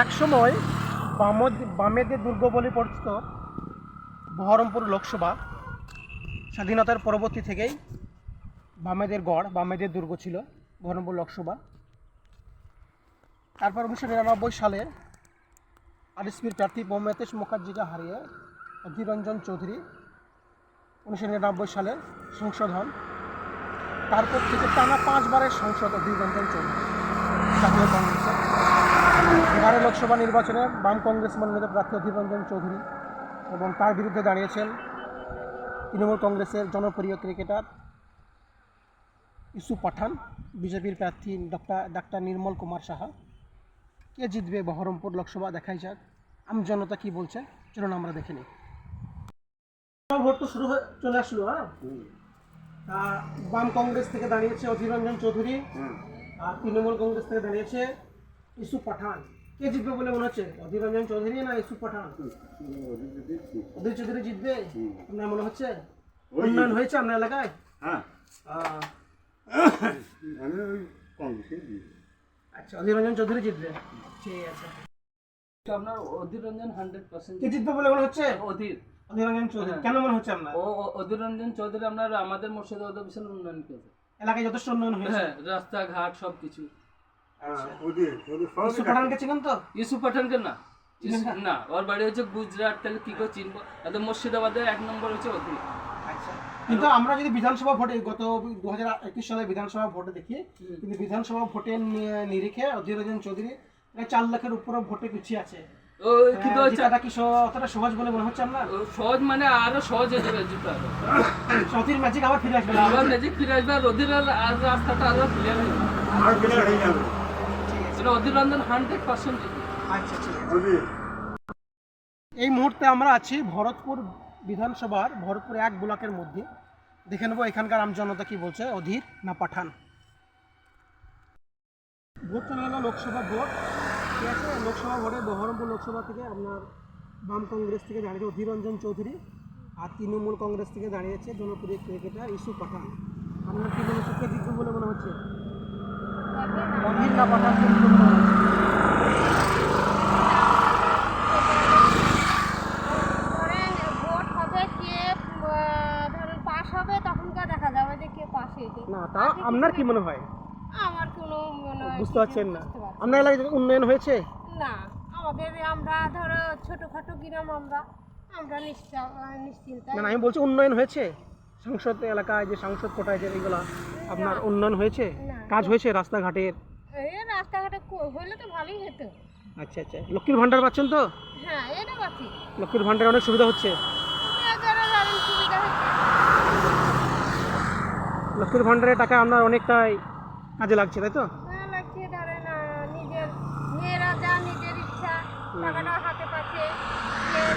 একসময় বামেদের দুর্গ বলে পরিচিত বহরমপুর লোকসভা স্বাধীনতার পরবর্তী থেকেই বামেদের গড়, বামেদের দুর্গ ছিল বহরমপুর লোকসভা। তারপর 1999 সালে আরএসপির প্রার্থী মমতাজ মুখার্জিকে হারিয়ে অধীর রঞ্জন চৌধুরী 1999 সালে সংসদ হন। তারপর থেকে টানা 5 বারের সংসদ অধীর রঞ্জন চৌধুরী জাতীয় কংগ্রেসের। এবারে লোকসভা নির্বাচনে বাম কংগ্রেস মনোনীত প্রার্থী অধীর রঞ্জন চৌধুরী এবং তার বিরুদ্ধে দাঁড়িয়েছেন তৃণমূল কংগ্রেসের জনপ্রিয় ক্রিকেটার ইউসুফ পাঠান, বিজেপির প্রার্থী ডাক্তার নির্মল কুমার সাহা। কে জিতবে বহরমপুর লোকসভা দেখাই যাক। আমজনতা কি বলছে চলুন আমরা দেখে নিই। ভোট তো শুরু হয়ে চলে আসলো। বাম কংগ্রেস থেকে দাঁড়িয়েছে অধীর রঞ্জন চৌধুরী আর তৃণমূল কংগ্রেস থেকে দাঁড়িয়েছে ইউসুফ পাঠান। কে জিতবে বলে মনে হচ্ছে, অধীর রঞ্জন চৌধুরী না ইউসুফ পাঠান? অধীর চৌধুরী জিতবে আপনার মনে হচ্ছে? উন্নয়ন হয়েছে আপনার এলাকায়? আচ্ছা, অধীর রঞ্জন চৌধুরী জিতবে, ঠিক আছে। আপনার অধীর রঞ্জন 100% কে জিতবে বলে মনে হচ্ছে? অধীর রঞ্জন চৌধুরী। কেন মনে হচ্ছে আপনার? অধীর রঞ্জন চৌধুরী আপনার আমাদের মুর্শিদাবাদে বিশাল উন্নয়ন করেছে, এলাকায় যথেষ্ট উন্নয়ন হয়েছে। হ্যাঁ, রাস্তাঘাট সবকিছু। ইউসুফ পাঠানকে চিনেন তো? ইউসুফ পাঠানকে না, না, ওর বাড়ি হচ্ছে গুজরাট, তাহলে কি করে চিনবো? তাহলে মুর্শিদাবাদে 1 নম্বর হচ্ছে অধীর। আচ্ছা, কিন্তু আমরা যদি বিধানসভা ভোটে গত 2021 সালে বিধানসভা ভোটে দেখি, কিন্তু বিধানসভা ভোটের নিরিখে অধীর রঞ্জন চৌধুরী 4 লাখের উপরে ভোটে পিছিয়ে আছে। কিন্তু এটা কি অতটা সহজ বলে মনে হচ্ছে আপনার? সহজ মানে আরো সহজ হয়ে যাবে জিততে হবে। অধীর ম্যাজিক আবার ফিরে আসবে, আবার ম্যাজিক ফিরে আসবে, আর অধীর আর রাস্তাটা আরো ক্লিয়ার হয়ে যাবে। অধীর রঞ্জন 100% জিতবে। আচ্ছা, ঠিক আছে। এই মুহূর্তে আমরা আছি ভরতপুর বিধানসভার ভরতপুর 1 ব্লকের মধ্যে। দেখে নেবো এখানকার আমজনতা কি বলছে, অধীর না পাঠান। ভোট চলে গেল, লোকসভা ভোট, ঠিক আছে। লোকসভা ভোটে বহরমপুর লোকসভা থেকে আপনার বাম কংগ্রেস থেকে দাঁড়িয়েছে অধীর রঞ্জন চৌধুরী আর তৃণমূল কংগ্রেস থেকে দাঁড়িয়েছে জনপ্রিয় ক্রিকেটার ইউসুফ পাঠান। আপনার কি মনে হচ্ছে, কে জিতবে বলে মনে হচ্ছে? অধীর না পাঠান কে জিতবে বলে মনে হচ্ছে? না, তা আপনার কি মনে হয়? আমার কোনো মনে হয় বুঝতে পারছেন না। আপনার এলাকায় উন্নয়ন হয়েছে? না, আমাদের আমরা ধরো ছোটখাটো গ্রাম, আমরা নিশ্চিন্ত। না, আমি বলছি উন্নয়ন হয়েছে সংসদ এলাকায়, যে সংসদ কোটায় যে এইগুলা আপনার উন্নয়ন হয়েছে, কাজ হয়েছে রাস্তাঘাটের? এই রাস্তাঘাটে হলে তো ভালোই হতো। আচ্ছা আচ্ছা, লক্ষ্মীর ভান্ডার পাচ্ছেন তো? হ্যাঁ, এটা পাচ্ছি। লক্ষ্মীর ভান্ডারে অনেক সুবিধা হচ্ছে। সুবিধা হচ্ছে। লক্ষ্মীর ভান্ডারের টাকা আপনার অনেকটাই কাজে লাগছে, তাই তো? হ্যাঁ, লাগছে। ধরে না, নিজের মেয়েরা যা নিজের ইচ্ছা টাকাটা হাতে পাচ্ছে,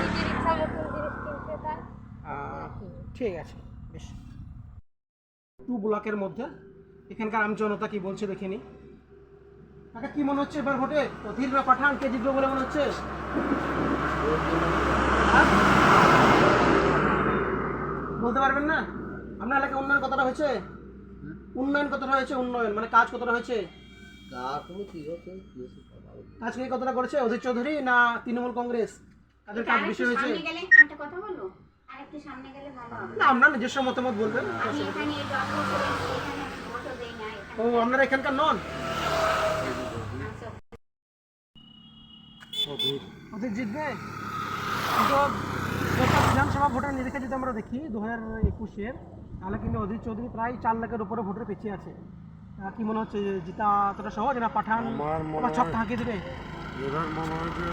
নিজের ইচ্ছা মতন জিনিস কিনছে, তাই। ঠিক আছে, বেশ। 2 ব্লকের মধ্যে এখানকার আমজনতা কি বলছে দেখে নি। কাকা, কি মনে হচ্ছে এবার ভোটে অধীর না পাঠান কে জিতবে বলে মনে হচ্ছে? বলতে পারবেন না? আপনার এলাকায় উন্নয়ন কতটা হয়েছে? উন্নয়ন কতটা হয়েছে? উন্নয়ন মানে কাজ কতটা হয়েছে? কাজ কি কতটা করেছে অধীর চৌধুরী না তৃণমূল কংগ্রেস? তাদের কাজ বেশি হয়েছে? না, আপনার নিজস্ব মতামত বলবেন। ও, আপনারা এখানকার নন? অধীর জিতবে। কিন্তু বিধানসভা ভোটের নিরিখে যদি আমরা দেখি 2021-এর, তাহলে কিন্তু অধীর চৌধুরী প্রায় 4 লাখের উপরে ভোটের পিছিয়ে আছে। কি মনে হচ্ছে, জিতা অতটা সহজ না পাঠান ছকটা হাঁকিয়ে দেবে? এবার মনে হচ্ছে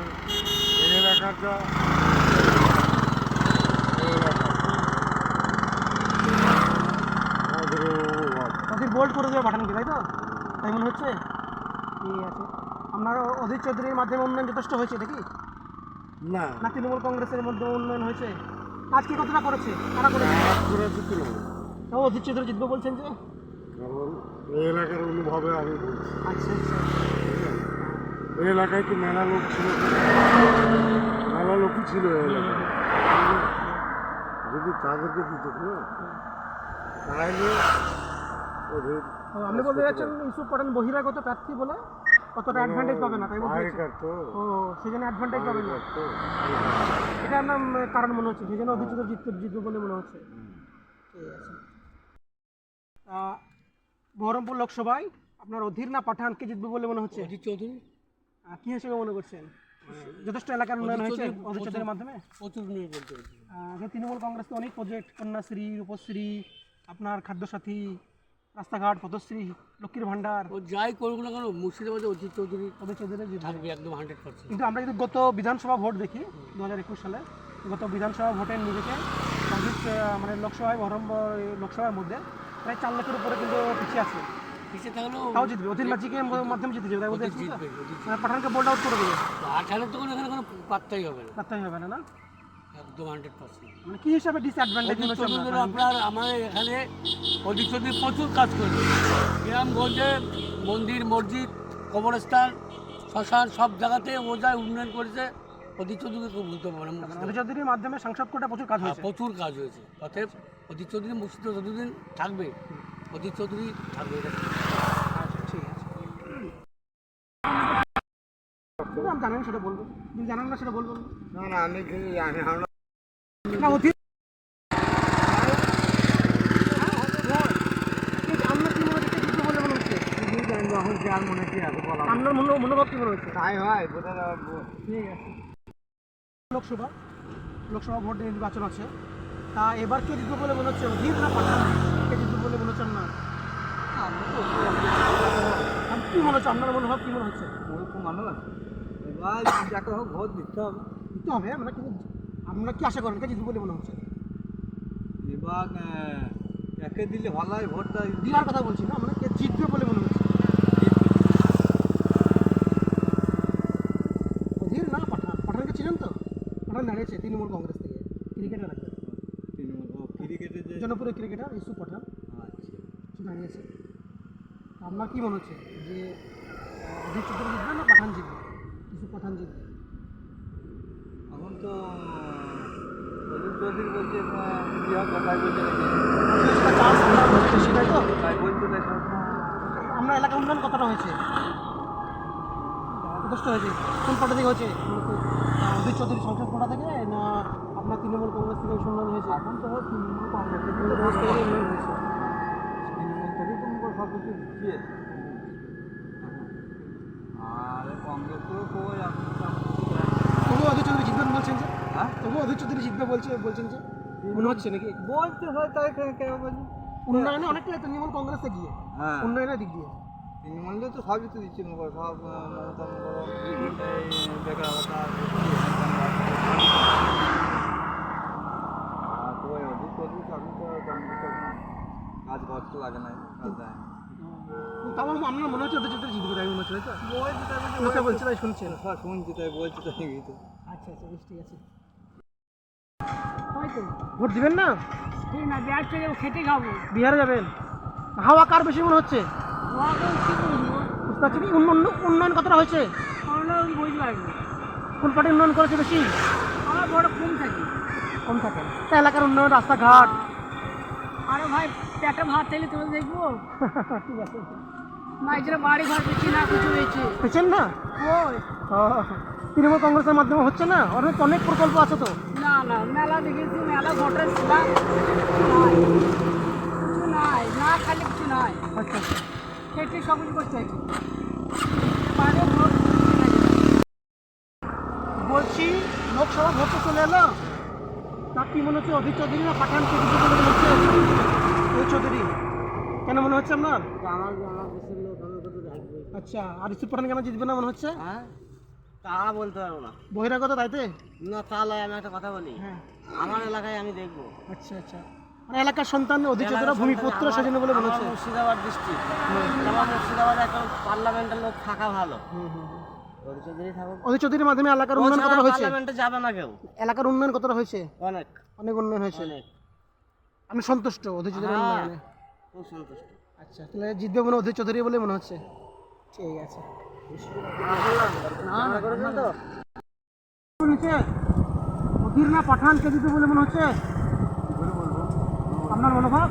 এই এলাকাটা অধীর বোল্ড করে দেবে পাঠানকে, তাই তো? তাই মনে হচ্ছে, ঠিক আছে। আপনার অধীর চৌধুরীর মাধ্যমে উন্নয়ন যথেষ্ট হয়েছে দেখি না, না তৃণমূল কংগ্রেসের মধ্যে উন্নয়ন হয়েছে? কাজ কি কতটা করেছে, কারা করেছে? তাও অধীর চৌধুরী জিতবে বলছেন যে? কারণ এই এলাকার অনুভবে আমি বলছি। আচ্ছা আচ্ছা, এই এলাকায় তো মেলা লোক ছিল, মেলা লোকই ছিল এই এলাকায়। যদি তাদেরকে দিত না, তাহলে ওদের আপনি বলতে যাচ্ছেন ইউসুফ পাঠান বহিরাগত প্রার্থী বলে অতটা অ্যাডভান্টেজ পাবে না তাই বলতে চাইছেন? আগেকার তো ও সেজন্য অ্যাডভান্টেজ পাবে না, আগেকার তো এটার নাম কারণ মনে হচ্ছে, সেজন্য অধীর চৌধুরী জিতবে বলে মনে হচ্ছে। ঠিক আছে। বহরমপুর লোকসভায় আপনার অধীর না পাঠানকে জিতবে বলে মনে হচ্ছে? অজিত চৌধুরী কি হিসেবে মনে করছেন? যথেষ্ট এলাকার উন্নয়ন হয়েছে অধীর চৌধুরীর মাধ্যমে? প্রচুর নিয়ে বলতে পারছি। যে তৃণমূল কংগ্রেস তো অনেক প্রজেক্ট, কন্যাশ্রী, রূপশ্রী, আপনার খাদ্যসাথী, রাস্তাঘাট, পথশ্রী, লক্ষ্মীর ভাণ্ডার, ও যাই করুক না কেন মুর্শিদাবাদে অজিত চৌধুরী অধীর চৌধুরী জিতবে। থাকবে একদম 100%। কিন্তু আমরা যদি গত বিধানসভা ভোট দেখি 2021 সালে, গত বিধানসভা ভোটের নিজেকে মানে লোকসভার মধ্যে প্রায় 4 লাখের উপরে কিন্তু পিছিয়ে আছে, পিছিয়ে থাকলেও তাও জিতবে। অধীর মাঝিকে মাধ্যমে জিতে যাবে, তাই বলতে চাইছেন তো? জিতবে, অজিত মানে পাঠানকে বোল্ড আউট করে দেবে, পাঠানের তো কোনো এখানে কোনো পাত্তাই হবে না, পারতেই হবে না, না? একদম 100%। মানে কি হিসাবে ডিসঅ্যাডভান্টেজ অজিত মনে হচ্ছে চৌধুরী আপনার? আপনার আমাদের এখানে অজিত চৌধুরী প্রচুর কাজ করেছে, গ্রামগঞ্জে মন্দির, মসজিদ, কবরস্থান, শ্মশান সব জায়গাতে ও যা উন্নয়ন করেছে, অজিত চৌধুরীকে কেউ ভুলতে পারে না। অধীর চৌধুরীর মাধ্যমে সংসদ কোর্টে প্রচুর কাজ হয়েছে। প্রচুর কাজ হয়েছে, অতএব অজিত চৌধুরী মুর্শিদাবাদ যতদিন থাকবে অজিত চৌধুরী থাকবে, এটা আচ্ছা, ঠিক আছে। আপনি জানেন সেটা বলবেন, যদি জানেন না সেটা বলবেন না না আমি কিছু জানি না। না। অধীর আপনার কি মনে হচ্ছে জিতবে বলে মনে হচ্ছে? যখন যার মনে কি আছে বলা আপনার মনোভাব কি মনে হচ্ছে? তাই হয় বোঝা যাবে। ঠিক আছে। লোকসভা ভোট নির্বাচন আছে, তা এবার কে জিতবে বলে মনে হচ্ছে? অধীর না পাঠান কে জিতবে বলে মনে হচ্ছে না? কি মনে হচ্ছে, আপনার মনোভাব কি মনে হচ্ছে? ওরকম মানুষ এবার যাকে হোক ভোট দিতে হবে। দিতে হবে আমরা, কিন্তু আপনারা কি আশা করেন কে জিতবে বলে মনে হচ্ছে? এবার একে দিলে ভালো হয় ভোটটা। দিলার কথা বলছি না, মানে কে জিতবে বলে মনে হচ্ছে? অধীর না পাঠান? পাঠানকে ছিলেন তো? পাঠান দাঁড়িয়েছে তৃণমূল কংগ্রেস থেকে, ক্রিকেটার আছে, ক্রিকেটে যে জনপ্রিয় ক্রিকেটার ইউসুফ পাঠান সে দাঁড়িয়েছে। আপনার কি মনে হচ্ছে যে অধীর চৌধুরী জিতবে না পাঠান জিতবে? ইউসুফ পাঠান জিতবে? এখন তো অজিত চৌধুরী বলছে কি হবে তাই বলছে সেটাই তো। তাই বলছে তাই সব। আমরা এলাকা উন্নয়ন কতটা হয়েছে, যথেষ্ট হয়েছে? কোন পার্টি থেকে হয়েছে? অধীর চৌধুরী সংসদ কোটা থেকে না আপনার তৃণমূল কংগ্রেস থেকে উন্নয়ন হয়েছে? এখন তো তৃণমূল কংগ্রেস থেকে উন্নয়ন হয়েছে। তৃণমূল থেকেই তো সব কিছু দিচ্ছে। আর কংগ্রেসও কই এখন তবুও অধীর চৌধুরী জিতবেন বলছেন যে? হ্যাঁ তবুও অধীর চৌধুরী জিতবে বলছেন যে? মনে হচ্ছে নাকি? বলতে হয় তাই কেউ বলছে। উন্নয়নে অনেকটা তৃণমূল কংগ্রেসে গিয়ে, হ্যাঁ উন্নয়নের দিক দিয়ে। তৃণমূলে তো সবই তো দিচ্ছে সব মমতা বেকার ভাতা আর তো ওই অধিক অধিক আমি তো কাজ করতে লাগে না কাজ দেয় না। তাও আপনার মনে হচ্ছে অধীর চৌধুরী জিতবে তাই মনে হচ্ছে, তাই তো? লোকে বলছে তাই শুনছেন? সব শুনছি তাই বলছি তাই কিন্তু আচ্ছা আচ্ছা, বেশ, ঠিক আছে। ভোট দিবেন না? ঠিক না, ব্যাগ থেকে খেটে খাবো। বিহারে যাবেন? হাওয়া কার বেশি মনে হচ্ছে? বুঝতে পারছি কি, উন্নয়ন কতটা হয়েছে? বুঝতে পারবো, কোন পার্টি উন্নয়ন করেছে বেশি? আমার বড় কম থাকি। কম থাকে তা এলাকার উন্নয়ন, রাস্তাঘাট। আরে ভাই পেটে ভাত চাইলে তুমি দেখবো ঠিক আছে, না, এই বাড়ি ঘর পেয়েছি না কিছু হয়েছে। পেছেন না? ওই তৃণমূল কংগ্রেসের মাধ্যমে হচ্ছে না? অনেক অনেক প্রকল্প আছে তো। না না, মেলা দেখেছি, মেলা ভোটের ছিলাম, কিছু নাই, না খালি কিছু নাই, আচ্ছা আচ্ছা, খেটে সব কিছু করতে হয়। বাইরে ভোট বলছি লোকসভা ভোট তো চলে এলো, তা কি মনে হচ্ছে অধীর চৌধুরী না পাঠান কে জিতবে বলে মনে হচ্ছে? অধীর চৌধুরী কেন মনে হচ্ছে আপনার? আমার দেশের লোক আমি কত থাকবে। আচ্ছা, আর ইউসুফ পাঠান কেন জিতবে না মনে হচ্ছে? হ্যাঁ তা বলতে পারবো না। বহিরাগত তাইতে? না তাহলে আমি একটা কথা বলি, হ্যাঁ, আমার এলাকায় আমি দেখবো। আচ্ছা আচ্ছা, মানে এলাকার সন্তান অধীর চৌধুরী ভূমিপুত্র সেজন্য বলে মনে হচ্ছে? মুর্শিদাবাদ ডিস্ট্রিক্ট, আমার মুর্শিদাবাদে একটা পার্লামেন্টের লোক থাকা ভালো। অধীর চৌধুরী থাকুক, অধীর চৌধুরীর মাধ্যমে এলাকার উন্নয়ন কতটা হয়েছে? পার্লামেন্টে যাবে না কেউ। এলাকার উন্নয়ন কতটা হয়েছে? অনেক অনেক উন্নয়ন হয়েছে। অনেক আমি সন্তুষ্ট অধীর চৌধুরীর হ্যাঁ। উন্নয়নে। খুব সন্তুষ্ট। আচ্ছা, তাহলে জিতবে মনে অধীর চৌধুরী বলে মনে হচ্ছে? ঠিক আছে। নিচে অধীর না পাঠান কে জিতবে বলে মনে হচ্ছে? আপনার মনোভাব,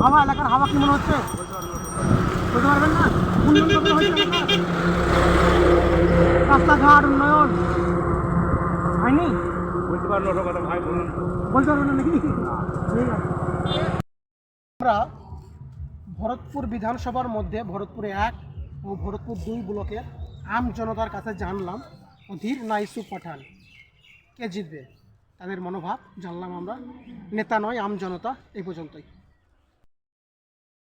হাওয়া, এলাকার হাওয়া কি মনে হচ্ছে? বলতে পারবেন না? উন্নয়ন কখনো হয়েছে আপনার? রাস্তাঘাট উন্নয়ন হয়নি? বলতে পারলো ওটা কথা ভাই বলুন। বলতে পারবেন না নাকি? ঠিক আছে। আমরা ভরতপুর বিধানসভার মধ্যে ভরতপুর 1 ও ভরতপুর 2 ব্লকের আম জনতার কাছে জানলাম অধীর না ইউসুফ পাঠান কে জিতবে, তাদের মনোভাব জানলাম আমরা। নেতা নয়, আম জনতা। এই পর্যন্তই।